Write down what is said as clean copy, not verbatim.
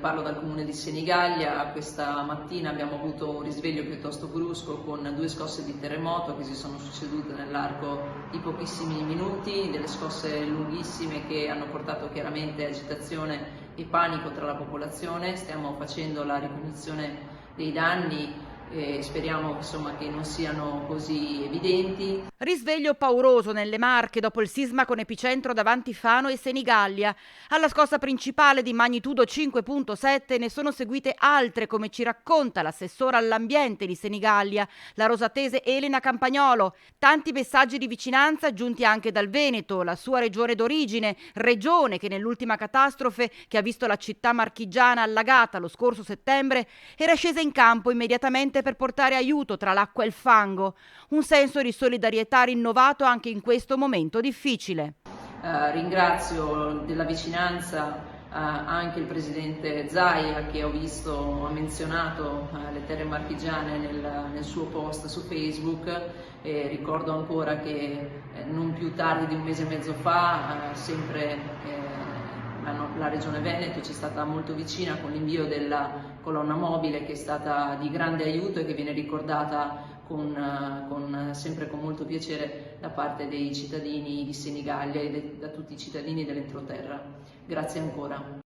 parlo dal comune di Senigallia. Questa mattina abbiamo avuto un risveglio piuttosto brusco con 2 scosse di terremoto che si sono succedute nell'arco di pochissimi minuti, delle scosse lunghissime che hanno portato chiaramente agitazione e panico tra la popolazione. Stiamo facendo la ricognizione dei danni e speriamo insomma che non siano così evidenti. Risveglio pauroso nelle Marche dopo il sisma con epicentro davanti Fano e Senigallia. Alla scossa principale di magnitudo 5.7 ne sono seguite altre, come ci racconta l'assessora all'ambiente di Senigallia, la rosatese Elena Campagnolo. Tanti messaggi di vicinanza giunti anche dal Veneto, la sua regione d'origine, regione che nell'ultima catastrofe che ha visto la città marchigiana allagata lo scorso settembre era scesa in campo immediatamente per portare aiuto tra l'acqua e il fango. Un senso di solidarietà rinnovato anche in questo momento difficile. Ringrazio della vicinanza anche il presidente Zaia, che ha menzionato le terre marchigiane nel suo post su Facebook. Ricordo ancora che non più tardi di un mese e mezzo fa la Regione Veneto ci è stata molto vicina con l'invio della colonna mobile, che è stata di grande aiuto e che viene ricordata sempre con molto piacere da parte dei cittadini di Senigallia e da tutti i cittadini dell'entroterra. Grazie ancora.